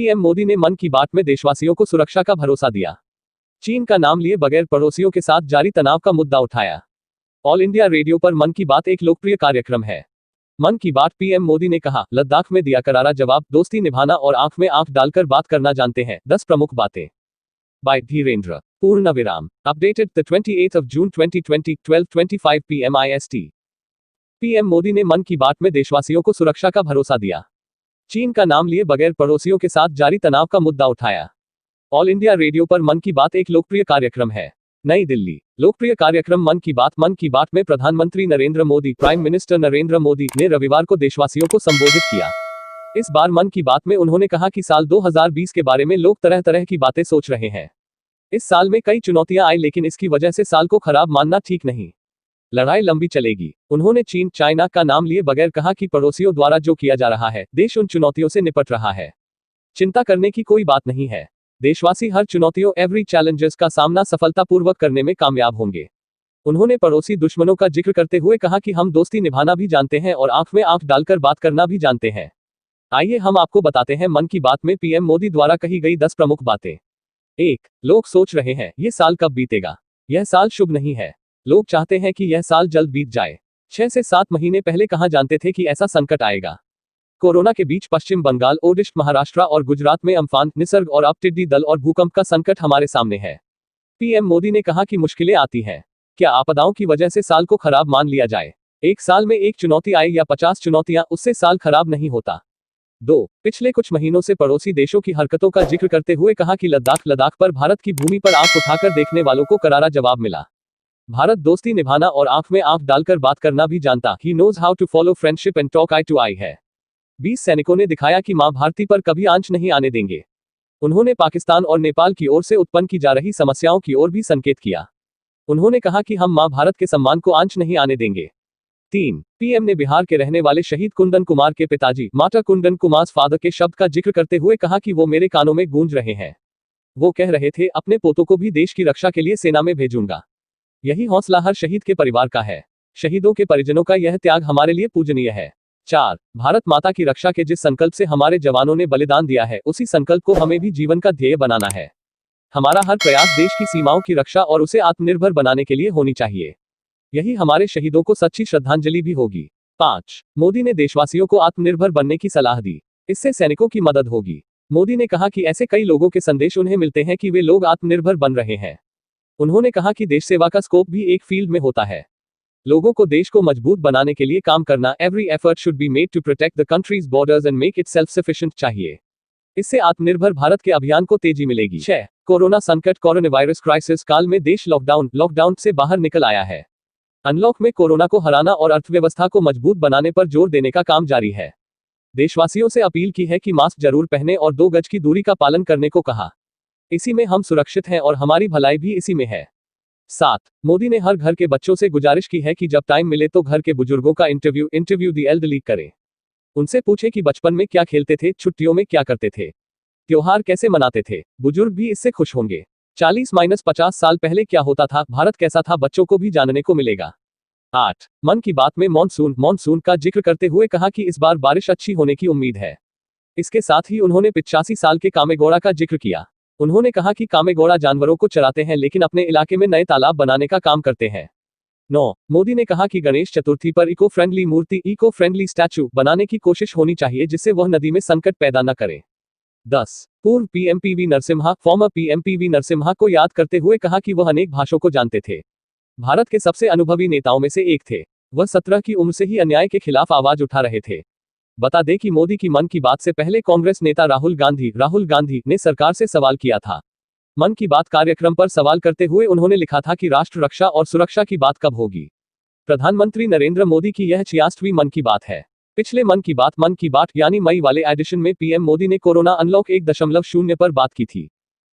PM Modi ने मन की बात में देशवासियों को सुरक्षा का भरोसा दिया। चीन का नाम लिए बगैर पड़ोसियों के साथ जारी तनाव का मुद्दा उठाया। ऑल इंडिया रेडियो पर मन की बात एक लोकप्रिय कार्यक्रम है। मन की बात पीएम मोदी ने कहा, लद्दाख में दिया करारा जवाब, दोस्ती निभाना और आंख में आंख डालकर बात करना जानते हैं 10 प्रमुख बातें। बाय धीरेन्द्र पूर्ण विराम। Updated the 28th of June 2020 12:25 PM IST। PM Modi ने मन की बात में देशवासियों को सुरक्षा का भरोसा दिया। चीन का नाम लिए बगैर पड़ोसियों के साथ जारी तनाव का मुद्दा उठाया। ऑल इंडिया रेडियो पर मन की बात एक लोकप्रिय कार्यक्रम है। नई दिल्ली। लोकप्रिय कार्यक्रम मन की बात में प्रधानमंत्री नरेंद्र मोदी, प्राइम मिनिस्टर नरेंद्र मोदी ने रविवार को देशवासियों को संबोधित किया। इस बार मन की बात में उन्होंने कहा कि साल 2020 के बारे में लोग तरह तरह की बातें सोच रहे हैं। इस साल में कई चुनौतियां आई, लेकिन इसकी वजह से साल को खराब मानना ठीक नहीं। लड़ाई लंबी चलेगी। उन्होंने चीन, चाइना का नाम लिए बगैर कहा कि पड़ोसियों द्वारा जो किया जा रहा है, देश उन चुनौतियों से निपट रहा है। चिंता करने की कोई बात नहीं है। देशवासी हर चुनौतियों एवरी चैलेंजेस का सामना सफलतापूर्वक करने में कामयाब होंगे। उन्होंने पड़ोसी दुश्मनों का जिक्र करते हुए कहा कि हम दोस्ती निभाना भी जानते हैं और आंख में आंख डालकर बात करना भी जानते हैं। आइए हम आपको बताते हैं मन की बात में पीएम मोदी द्वारा कही गई 10 प्रमुख बातें। 1. लोग सोच रहे हैं, ये साल कब बीतेगा। यह साल शुभ नहीं है। लोग चाहते हैं कि यह साल जल्द बीत जाए। 6 से 7 महीने पहले कहां जानते थे कि ऐसा संकट आएगा। कोरोना के बीच पश्चिम बंगाल, ओडिशा, महाराष्ट्र और गुजरात में अम्फान, निसर्ग और अब टिड्डी दल और भूकंप का संकट हमारे सामने है। पीएम मोदी ने कहा कि मुश्किलें आती हैं। क्या आपदाओं की वजह से साल को खराब मान लिया जाए। एक साल में एक चुनौती आए या 50 चुनौतियां, उससे साल खराब नहीं होता। 2. पिछले कुछ महीनों से पड़ोसी देशों की हरकतों का जिक्र करते हुए कहा कि लद्दाख पर भारत की भूमि पर आंख उठाकर देखने वालों को करारा जवाब मिला। भारत दोस्ती निभाना और आंख में आंख डालकर बात करना भी जानता। He knows how to follow friendship and talk eye to eye है। 20 सैनिकों ने दिखाया कि मां भारती पर कभी आंच नहीं आने देंगे। उन्होंने पाकिस्तान और नेपाल की ओर से उत्पन्न की जा रही समस्याओं की ओर भी संकेत किया। उन्होंने कहा कि हम मां भारत के सम्मान को आंच नहीं आने देंगे। 3. पीएम ने बिहार के रहने वाले शहीद कुंदन कुमार के पिताजी, माता कुंदन कुमार's फादर के शब्द का जिक्र करते हुए कहा कि वो मेरे कानों में गूंज रहे हैं। वो कह रहे थे, अपने पोतों को भी देश की रक्षा के लिए सेना में भेजूंगा। यही हौसला हर शहीद के परिवार का है। शहीदों के परिजनों का यह त्याग हमारे लिए पूजनीय है। 4. भारत माता की रक्षा के जिस संकल्प से हमारे जवानों ने बलिदान दिया है, उसी संकल्प को हमें भी जीवन का ध्येय बनाना है। हमारा हर प्रयास देश की सीमाओं की रक्षा और उसे आत्मनिर्भर बनाने के लिए होनी चाहिए। यही हमारे शहीदों को सच्ची श्रद्धांजलि भी होगी। 5. मोदी ने देशवासियों को आत्मनिर्भर बनने की सलाह दी। इससे सैनिकों की मदद होगी। मोदी ने कहा कि ऐसे कई लोगों के संदेश उन्हें मिलते हैं कि वे लोग आत्मनिर्भर बन रहे हैं। उन्होंने कहा कि देश सेवा का स्कोप भी एक फील्ड में होता है। लोगों को देश को मजबूत बनाने के लिए काम करना, every effort should be made to protect the country's borders and make it self sufficient चाहिए। इससे आत्मनिर्भर भारत के अभियान को तेजी मिलेगी। 6. कोरोना संकट, कोरोना वायरस क्राइसिस काल में देश लॉकडाउन से बाहर निकल आया है। अनलॉक में कोरोना को हराना और अर्थव्यवस्था को मजबूत बनाने पर जोर देने का काम जारी है। देशवासियों से अपील की है कि मास्क जरूर पहने और 2 गज की दूरी का पालन करने को कहा। इसी में हम सुरक्षित हैं और हमारी भलाई भी इसी में है। 7. मोदी ने हर घर के बच्चों से गुजारिश की है कि जब टाइम मिले तो घर के बुजुर्गों का इंटरव्यू द एल्डरली करें। उनसे पूछे कि बचपन में क्या खेलते थे, छुट्टियों में क्या करते थे, त्योहार कैसे मनाते थे। बुजुर्ग भी इससे खुश होंगे। 40-50 साल पहले क्या होता था, भारत कैसा था, बच्चों को भी जानने को मिलेगा। 8. मन की बात में मॉनसून का जिक्र करते हुए कहा कि इस बार बारिश अच्छी होने की उम्मीद है। इसके साथ ही उन्होंने 85 साल के कामेगौड़ा का जिक्र किया। उन्होंने कहा कि कामेगौड़ा जानवरों को चराते हैं, लेकिन अपने इलाके में नए तालाब बनाने का काम करते हैं। 9. मोदी ने कहा कि गणेश चतुर्थी पर इको फ्रेंडली स्टैचू बनाने की कोशिश होनी चाहिए, जिससे वह नदी में संकट पैदा न करे। 10. पूर्व पीएम पीवी नरसिम्हा को याद करते हुए कहा कि वह अनेक भाषाओं को जानते थे। भारत के सबसे अनुभवी नेताओं में से एक थे। वह 17 की उम्र से ही अन्याय के खिलाफ आवाज उठा रहे थे। बता दें कि मोदी की मन की बात से पहले कांग्रेस नेता राहुल गांधी ने सरकार से सवाल किया था। मन की बात कार्यक्रम पर सवाल करते हुए उन्होंने लिखा था कि राष्ट्र रक्षा और सुरक्षा की बात कब होगी। प्रधानमंत्री नरेंद्र मोदी की यह 66वीं मन की बात है। पिछले मन की बात यानी मई वाले एडिशन में पीएम मोदी ने कोरोना अनलॉक 1.0 पर बात की थी।